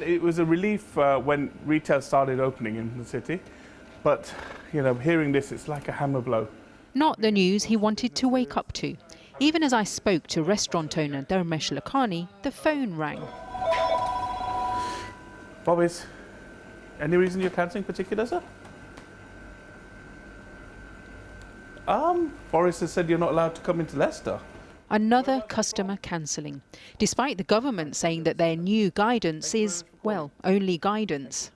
It was a relief when retail started opening in the city, but, you know, hearing this, it's like a hammer blow. Not the news he wanted to wake up to. Even as I spoke to restaurant owner Dharmesh Lakhani, the phone rang. Bobbies, any reason you're cancelling particular, sir? Boris has said you're not allowed to come into Leicester. Another customer cancelling, despite the government saying that their new guidance is, well, only guidance.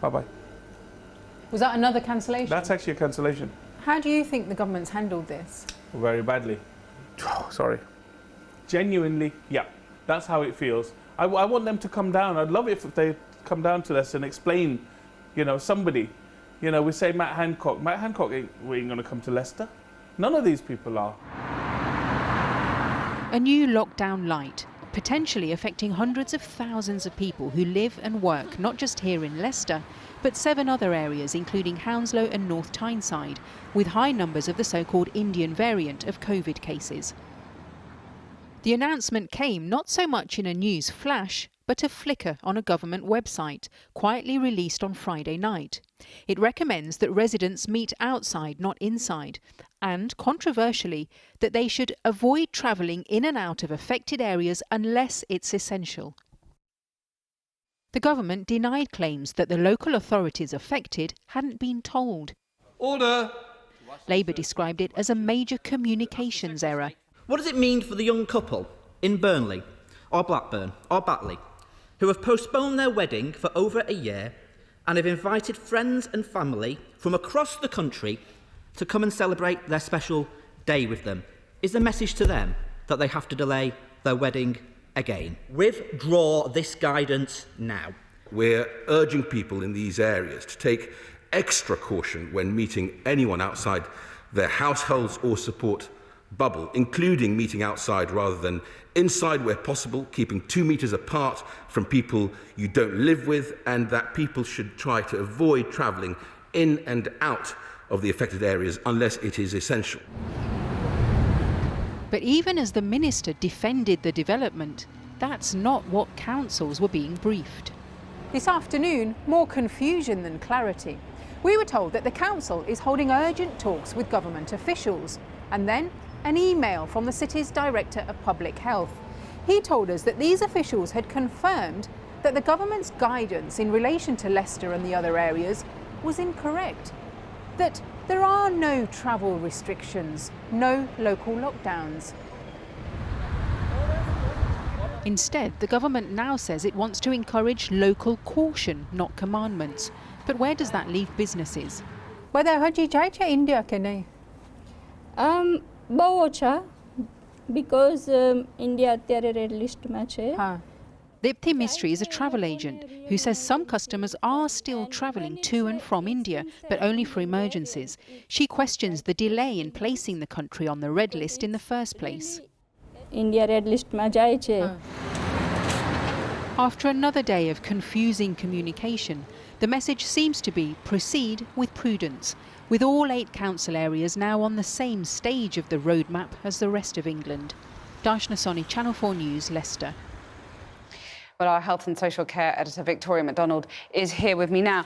Bye-bye. Was that another cancellation? That's actually a cancellation. How do you think the government's handled this? Very badly. Sorry. Genuinely, yeah, that's how it feels. I want them to come down. I'd love it if they come down to us and explain, you know, somebody. You know, we say Matt Hancock. Matt Hancock ain't going to come to Leicester. None of these people are. A new lockdown light, potentially affecting hundreds of thousands of people who live and work not just here in Leicester, but 7 other areas, including Hounslow and North Tyneside, with high numbers of the so-called Indian variant of COVID cases. The announcement came not so much in a news flash, but a flicker on a government website, quietly released on Friday night. It recommends that residents meet outside, not inside, and, controversially, that they should avoid travelling in and out of affected areas unless it's essential. The government denied claims that the local authorities affected hadn't been told. Order! Labour described it as a major communications error. What does it mean for the young couple in Burnley or Blackburn or Batley who have postponed their wedding for over a year and have invited friends and family from across the country to come and celebrate their special day with them? Is the message to them that they have to delay their wedding again? Withdraw this guidance now. We're urging people in these areas to take extra caution when meeting anyone outside their households or support bubble, including meeting outside rather than inside where possible, keeping 2 metres apart from people you don't live with, and that people should try to avoid travelling in and out of the affected areas unless it is essential. But even as the minister defended the development, that's not what councils were being briefed. This afternoon, more confusion than clarity. We were told that the council is holding urgent talks with government officials, and then an email from the city's Director of Public Health. He told us that these officials had confirmed that the government's guidance in relation to Leicester and the other areas was incorrect, that there are no travel restrictions, no local lockdowns. Instead, the government now says it wants to encourage local caution, not commandments. But where does that leave businesses? India ke nahi? બહુ ઓછા because India અત્યારે red લિસ્ટમાં છે. Dipti Mistry is a travel agent who says some customers are still travelling to and from India, but only for emergencies. She questions the delay in placing the country on the red list in the first place. India red લિસ્ટમાં જાય છે. After another day of confusing communication, the message seems to be proceed with prudence, with all 8 council areas now on the same stage of the roadmap as the rest of England. Darshna Soni, Channel 4 News, Leicester. Well, our health and social care editor, Victoria MacDonald, is here with me now.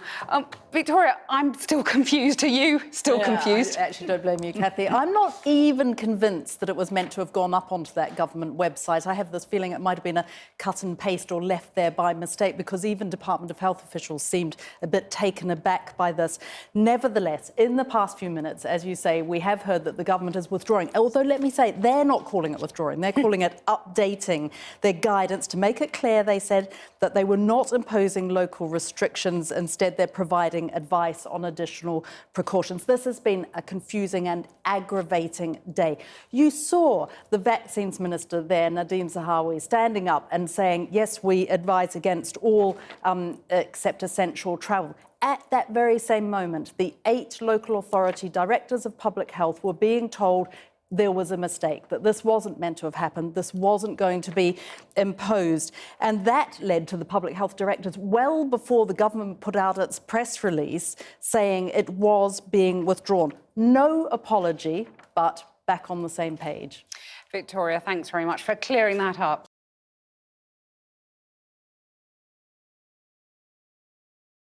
Victoria, I'm still confused. Are you still confused? I actually don't blame you, Kathy. I'm not even convinced that it was meant to have gone up onto that government website. I have this feeling it might have been a cut and paste or left there by mistake, because even Department of Health officials seemed a bit taken aback by this. Nevertheless, in the past few minutes, as you say, we have heard that the government is withdrawing. Although, let me say, they're not calling it withdrawing. They're calling it updating their guidance to make it clear, they said, that they were not imposing local restrictions. Instead, they're providing advice on additional precautions. This has been a confusing and aggravating day. You saw the vaccines minister there, Nadhim Zahawi, standing up and saying, yes, we advise against all except essential travel. At that very same moment, the 8 local authority directors of public health were being told there was a mistake, that this wasn't meant to have happened, this wasn't going to be imposed. And that led to the public health directors, well before the government put out its press release, saying it was being withdrawn. No apology, but back on the same page. Victoria, thanks very much for clearing that up.